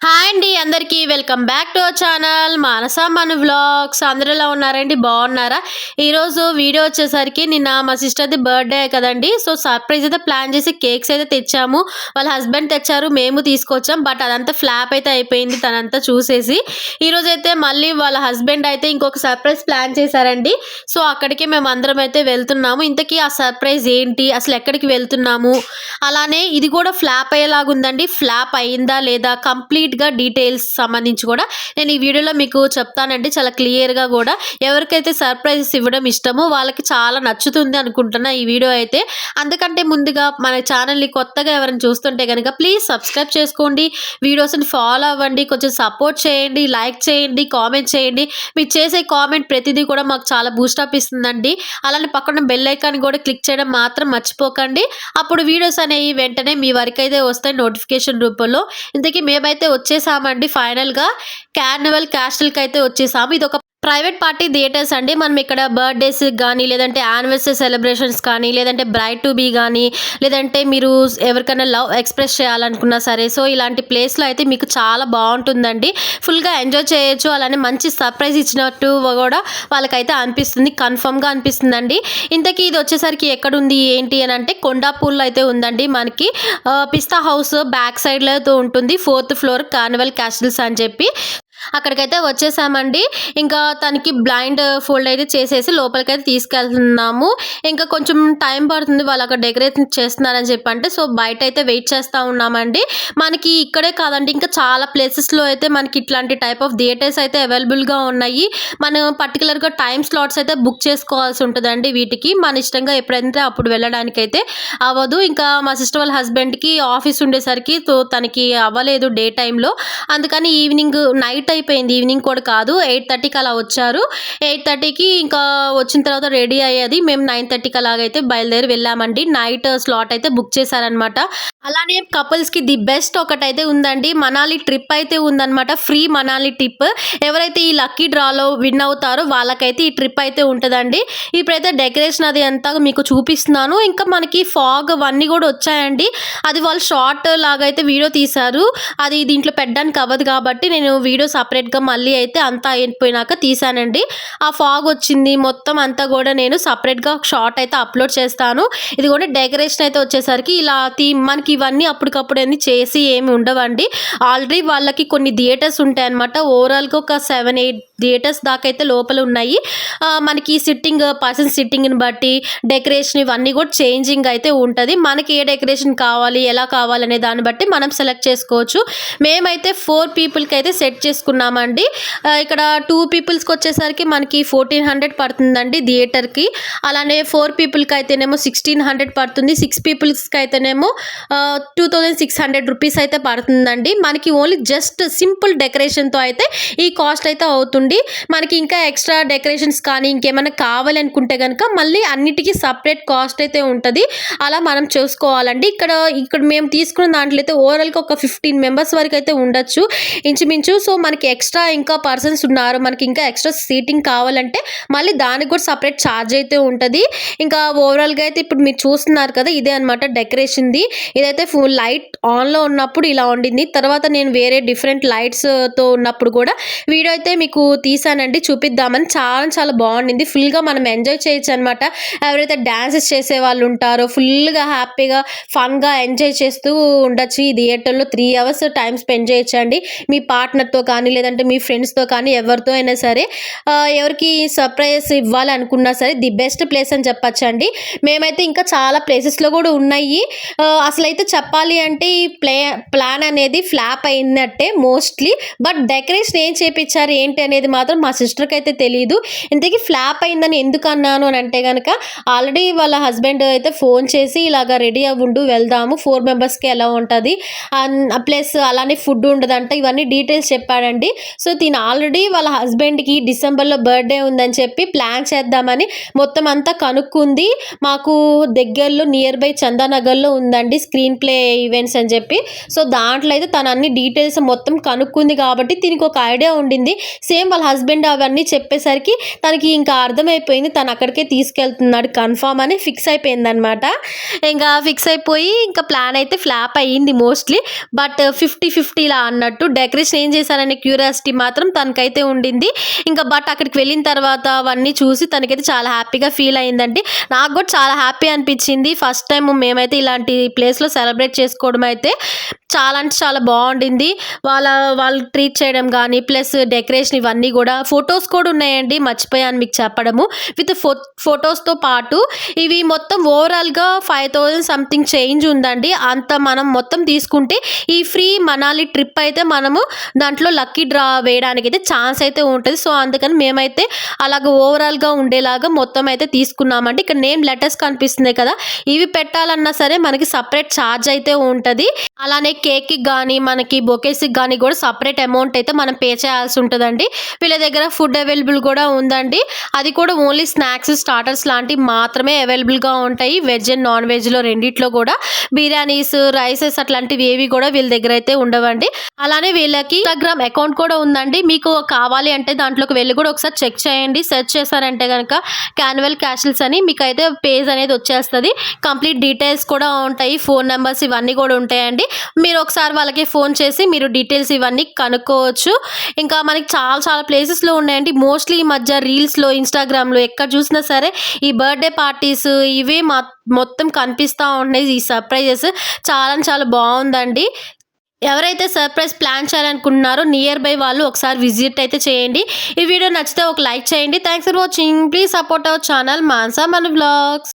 Hi అండి అందరికీ welcome back to our channel Manasa మన వ్లాగ్స్. అందరూ ఎలా ఉన్నారండి, బాగున్నారా? ఈరోజు వీడియో వచ్చేసరికి నిన్న మా సిస్టర్ది బర్త్డే కదండి. సో సర్ప్రైజ్ అయితే ప్లాన్ చేసి కేక్స్ అయితే తెచ్చాము. వాళ్ళ హస్బెండ్ తెచ్చారు, మేము తీసుకొచ్చాం. బట్ అదంతా ఫ్లాప్ అయితే అయిపోయింది తనంతా చూసేసి. ఈరోజు అయితే మళ్ళీ వాళ్ళ హస్బెండ్ అయితే ఇంకొక సర్ప్రైజ్ ప్లాన్ చేశారండి. సో అక్కడికి మేము అందరం అయితే వెళ్తున్నాము. ఇంతకీ ఆ సర్ప్రైజ్ ఏంటి, అసలు ఎక్కడికి వెళ్తున్నాము, అలానే ఇది కూడా ఫ్లాప్ అయ్యేలాగుందండి. ఫ్లాప్ అయిందా లేదా కంప్లీట్గా డీటెయిల్స్ సంబంధించి కూడా నేను ఈ వీడియోలో మీకు చెప్తానండి, చాలా క్లియర్గా కూడా. ఎవరికైతే సర్ప్రైజెస్ ఇవ్వడం ఇష్టమో వాళ్ళకి చాలా నచ్చుతుంది అనుకుంటున్నా ఈ వీడియో అయితే. అందుకంటే ముందుగా మన ఛానల్ని కొత్తగా ఎవరైనా చూస్తుంటే కనుక ప్లీజ్ సబ్స్క్రైబ్ చేసుకోండి, వీడియోస్ని ఫాలో అవ్వండి, కొంచెం సపోర్ట్ చేయండి, లైక్ చేయండి, కామెంట్ చేయండి. మీరు చేసే కామెంట్ ప్రతిదీ కూడా మాకు చాలా బూస్టప్ ఇస్తుందండి. అలానే పక్కన బెల్ ఐకాన్ కూడా క్లిక్ చేయడం మాత్రం మర్చిపోకండి. అప్పుడు వీడియోస్ అనేవి వెంటనే మీ వరకు అయితే వస్తాయి నోటిఫికేషన్ రూపంలో. ఇంతకీ మేమైతే వచ్చేసామండి ఫైనల్గా కార్నివల్ క్యాస్టిల్కి అయితే వచ్చేసాము. ఇది ఒక ప్రైవేట్ పార్టీ థియేటర్స్ అండి. మనం ఇక్కడ బర్త్డేస్ కానీ, లేదంటే యానివర్సరీ సెలబ్రేషన్స్ కానీ, లేదంటే బ్రైడ్ టు బీ కానీ, లేదంటే మీరు ఎవరికైనా లవ్ ఎక్స్ప్రెస్ చేయాలనుకున్నా సరే, సో ఇలాంటి ప్లేస్లో అయితే మీకు చాలా బాగుంటుందండి. ఫుల్గా ఎంజాయ్ చేయొచ్చు. అలానే మంచి సర్ప్రైజ్ ఇచ్చినట్టు కూడా వాళ్ళకైతే అనిపిస్తుంది, కన్ఫర్మ్గా అనిపిస్తుందండి. ఇంతకీ ఇది వచ్చేసరికి ఎక్కడుంది ఏంటి అని అంటే కొండాపూర్లో అయితే ఉందండి. మనకి పిస్తా హౌస్ బ్యాక్ సైడ్లో ఉంటుంది, 4th ఫ్లోర్ కార్నివల్ క్యాస్టిల్స్ అని చెప్పి. అక్కడికైతే వచ్చేసామండి. ఇంకా తనకి బ్లైండ్ ఫోల్డ్ అయితే చేసేసి లోపలికైతే తీసుకెళ్తున్నాము. ఇంకా కొంచెం టైం పడుతుంది, వాళ్ళు అక్కడ డెకరేషన్ చేస్తున్నారని చెప్పి అంటే, సో బయట అయితే వెయిట్ చేస్తూ ఉన్నామండి. మనకి ఇక్కడే కాదండి, ఇంకా చాలా ప్లేసెస్లో అయితే మనకి ఇట్లాంటి టైప్ ఆఫ్ థియేటర్స్ అయితే అవైలబుల్గా ఉన్నాయి. మనం పర్టికులర్గా టైం స్లాట్స్ అయితే బుక్ చేసుకోవాల్సి ఉంటుందండి వీటికి. మన ఇష్టంగా ఎప్పుడైతే అప్పుడు వెళ్ళడానికి అయితే అవ్వదు. ఇంకా మా సిస్టర్ వాళ్ళ హస్బెండ్కి ఆఫీస్ ఉండేసరికి సో తనకి అవ్వలేదు డే టైంలో. అందుకని ఈవినింగ్ నైట్ అయిపోయింది, ఈవినింగ్ కూడా కాదు, 8:30కి అలా వచ్చారు. 8:30కి ఇంకా వచ్చిన తర్వాత రెడీ అయ్యేది. మేము 9:30కి అలాగైతే బయలుదేరి వెళ్ళామండి. నైట్ స్లాట్ అయితే బుక్ చేశారనమాట. అలానే కపుల్స్కి ది బెస్ట్ ఒకటైతే ఉందండి, మనాలి ట్రిప్ అయితే ఉందన్నమాట. Free Manali trip. ఎవరైతే ఈ లక్కీ డ్రాలో విన్ అవుతారో వాళ్ళకైతే ఈ ట్రిప్ అయితే ఉంటుందండి. ఇప్పుడైతే డెకరేషన్ అది అంతా మీకు చూపిస్తున్నాను. ఇంకా మనకి ఫాగ్ అవన్నీ కూడా వచ్చాయండి. అది వాళ్ళు షార్ట్ లాగా అయితే వీడియో తీశారు. అది దీంట్లో పెట్టడానికి అవ్వదు కాబట్టి నేను వీడియో సపరేట్గా మళ్ళీ అయితే అంతా అయిపోయినాక తీసానండి. ఆ ఫాగ్ వచ్చింది మొత్తం అంతా కూడా నేను సపరేట్గా షార్ట్ అయితే అప్లోడ్ చేస్తాను. ఇది కూడా డెకరేషన్ అయితే వచ్చేసరికి ఇలా మనకి ఇవన్నీ అప్పటికప్పుడు అన్ని చేసి ఏమి ఉండవండి. ఆల్రెడీ వాళ్ళకి కొన్ని థియేటర్స్ ఉంటాయి అనమాట. ఓవరాల్గా ఒక 7-8 థియేటర్స్ దాకా అయితే లోపల ఉన్నాయి. మనకి పర్సన్ సిట్టింగ్ని బట్టి డెకరేషన్ ఇవన్నీ కూడా చేంజింగ్ అయితే ఉంటుంది. మనకి ఏ డెకరేషన్ కావాలి, ఎలా కావాలనే దాన్ని బట్టి మనం సెలెక్ట్ చేసుకోవచ్చు. మేమైతే 4 పీపుల్కి అయితే సెట్ చేసుకున్నామండి. ఇక్కడ 2 పీపుల్స్కి వచ్చేసరికి మనకి 1400 పడుతుందండి థియేటర్కి. అలానే 4 పీపుల్కి అయితేనేమో 1600 పడుతుంది. 6 పీపుల్స్కి అయితేనేమో 2600 రూపీస్ అయితే పడుతుందండి. మనకి ఓన్లీ జస్ట్ సింపుల్ డెకరేషన్తో అయితే ఈ కాస్ట్ అయితే అవుతుంది. మనకి ఇంకా ఎక్స్ట్రా డెకరేషన్స్ కానీ ఇంకేమైనా కావాలనుకుంటే కనుక మళ్ళీ అన్నిటికీ సపరేట్ కాస్ట్ అయితే ఉంటుంది. అలా మనం చూసుకోవాలండి. ఇక్కడ మేము తీసుకున్న దాంట్లో అయితే ఓవరాల్గా ఒక 15 మెంబర్స్ వరకు అయితే ఉండొచ్చు ఇంచుమించు. సో మనకి ఎక్స్ట్రా ఇంకా పర్సన్స్ ఉన్నారు, మనకి ఇంకా ఎక్స్ట్రా సీటింగ్ కావాలంటే మళ్ళీ దానికి కూడా సపరేట్ ఛార్జ్ అయితే ఉంటుంది. ఇంకా ఓవరాల్గా అయితే ఇప్పుడు మీరు చూస్తున్నారు కదా, ఇదే అనమాట డెకరేషన్ది. ఇదైతే ఫుల్ లైట్ ఆన్లో ఉన్నప్పుడు ఇలా ఉండింది. తర్వాత నేను వేరే డిఫరెంట్ లైట్స్తో ఉన్నప్పుడు కూడా వీడియో అయితే మీకు తీసానండి, చూపిద్దామని. చాలా చాలా బాగుండింది. ఫుల్గా మనం ఎంజాయ్ చేయొచ్చు అనమాట. ఎవరైతే డాన్సెస్ చేసే వాళ్ళు ఉంటారో ఫుల్గా హ్యాపీగా ఫన్గా ఎంజాయ్ చేస్తూ ఉండొచ్చు. ఈ థియేటర్లో 3 hours టైం స్పెండ్ చేయొచ్చండి. మీ పార్ట్నర్తో కానీ, లేదంటే మీ ఫ్రెండ్స్తో కానీ, ఎవరితో అయినా సరే. ఎవరికి సర్ప్రైజ్ ఇవ్వాలి అనుకున్నా సరే ది బెస్ట్ ప్లేస్ అని చెప్పచ్చండి. మేమైతే ఇంకా చాలా ప్లేసెస్లో కూడా ఉన్నాయి. అసలైతే చెప్పాలి అంటే ఈ ప్లాన్ అనేది ఫ్లాప్ అయినట్టే మోస్ట్లీ. బట్ డెకరేషన్ ఏం చేయించారు ఏంటి అనేది మాత్రం మా సిస్టర్కి అయితే తెలియదు. ఇంతకీ ఫ్లాప్ అయిందని ఎందుకు అన్నాను అని అంటే కనుక, ఆల్రెడీ వాళ్ళ హస్బెండ్ అయితే ఫోన్ చేసి ఇలాగ రెడీ అవ్వుండు వెళ్దాము, 4 మెంబర్స్కి ఎలా ఉంటుంది, ప్లస్ అలానే ఫుడ్ ఉండదంట, ఇవన్నీ డీటెయిల్స్ చెప్పాడండి. సో తిను ఆల్రెడీ వాళ్ళ హస్బెండ్కి డిసెంబర్లో బర్త్డే ఉందని చెప్పి ప్లాన్ చేద్దామని మొత్తం అంతా కనుక్కుంది. మాకు దగ్గరలో నియర్ బై చందానగర్లో ఉందండి స్క్రీన్ ప్లే ఈవెంట్స్ అని చెప్పి. సో దాంట్లో అయితే తను అన్ని డీటెయిల్స్ మొత్తం కనుక్కుంది కాబట్టి దీనికి ఒక ఐడియా ఉండింది. సేమ్ వాళ్ళ హస్బెండ్ అవన్నీ చెప్పేసరికి తనకి ఇంకా అర్థమైపోయింది తను అక్కడికే తీసుకెళ్తున్నాడు కన్ఫామ్ అని ఫిక్స్ అయిపోయిందనమాట. ఇంకా ఫిక్స్ అయిపోయి ఇంకా ప్లాన్ అయితే ఫ్లాప్ అయ్యింది మోస్ట్లీ. బట్ 50-50 లా అన్నట్టు డెకరేషన్ ఏం చేశారనే క్యూరియాసిటీ మాత్రం తనకైతే ఉండింది. ఇంకా బట్ అక్కడికి వెళ్ళిన తర్వాత అవన్నీ చూసి తనకైతే చాలా హ్యాపీగా ఫీల్ అయిందండి. నాకు కూడా చాలా హ్యాపీ అనిపించింది. ఫస్ట్ టైం మేమైతే ఇలాంటి ప్లేస్లో సెలబ్రేట్ చేసుకోవడం అయితే చాలా అంటే చాలా బాగుండింది. వాళ్ళు ట్రీట్ చేయడం కానీ ప్లస్ డెకరేషన్ ఇవన్నీ కూడా ఫొటోస్ కూడా ఉన్నాయండి, మర్చిపోయాను మీకు చెప్పడము. విత్ ఫొటోస్తో పాటు ఇవి మొత్తం ఓవరాల్గా 5000 సంథింగ్ చేంజ్ ఉందండి. అంత మనం మొత్తం తీసుకుంటే ఈ ఫ్రీ మనాలి ట్రిప్ అయితే మనము దాంట్లో లక్కీ డ్రా వేయడానికి అయితే ఛాన్స్ అయితే ఉంటుంది. సో అందుకని మేమైతే అలాగ ఓవరాల్గా ఉండేలాగా మొత్తం అయితే తీసుకున్నామండి. ఇక్కడ నేమ్ లెటర్స్ కనిపిస్తున్నాయి కదా, ఇవి పెట్టాలన్నా సరే మనకి సపరేట్ ఛార్జ్ అయితే ఉంటుంది. అలానే కేక్కి కానీ మనకి బొకేస్కి కానీ కూడా సపరేట్ అమౌంట్ అయితే మనం పే చేయాల్సి ఉంటుందండి. వీళ్ళ దగ్గర ఫుడ్ అవైలబుల్ కూడా ఉందండి. అది కూడా ఓన్లీ స్నాక్స్ స్టార్టర్స్ లాంటివి మాత్రమే అవైలబుల్గా ఉంటాయి. వెజ్ అండ్ నాన్ వెజ్లో రెండిట్లో కూడా బిర్యానీస్ రైసెస్ అట్లాంటివి ఏవి కూడా వీళ్ళ దగ్గర అయితే ఉండవండి. అలానే వీళ్ళకి ఇన్స్టాగ్రామ్ అకౌంట్ కూడా ఉందండి. మీకు కావాలి అంటే దాంట్లోకి వెళ్ళి కూడా ఒకసారి చెక్ చేయండి. సెర్చ్ చేశారంటే కనుక క్యాన్వల్ క్యాషల్స్ అని మీకు అయితే పేజ్ అనేది వచ్చేస్తుంది. కంప్లీట్ డీటెయిల్స్ కూడా ఉంటాయి, ఫోన్ నెంబర్స్ ఇవన్నీ కూడా ఉంటాయండి. మీరు ఒకసారి వాళ్ళకి ఫోన్ చేసి మీరు డీటెయిల్స్ ఇవన్నీ కనుక్కోవచ్చు. ఇంకా మనకి చాలా చాలా ప్లేసెస్లో ఉన్నాయండి. మోస్ట్లీ ఈ మధ్య రీల్స్లో ఇన్స్టాగ్రామ్లో ఎక్కడ చూసినా సరే ఈ బర్త్డే పార్టీస్ ఇవే మొత్తం కనిపిస్తూ ఉంటున్నాయి. ఈ సర్ప్రైజెస్ చాలా చాలా బాగుందండి. ఎవరైతే సర్ప్రైజ్ ప్లాన్ చేయాలనుకుంటున్నారో నియర్ బై వాళ్ళు ఒకసారి విజిట్ అయితే చేయండి. ఈ వీడియో నచ్చితే ఒక లైక్ చేయండి. Thanks for watching. Please support our channel Manasa మన వ్లాగ్స్.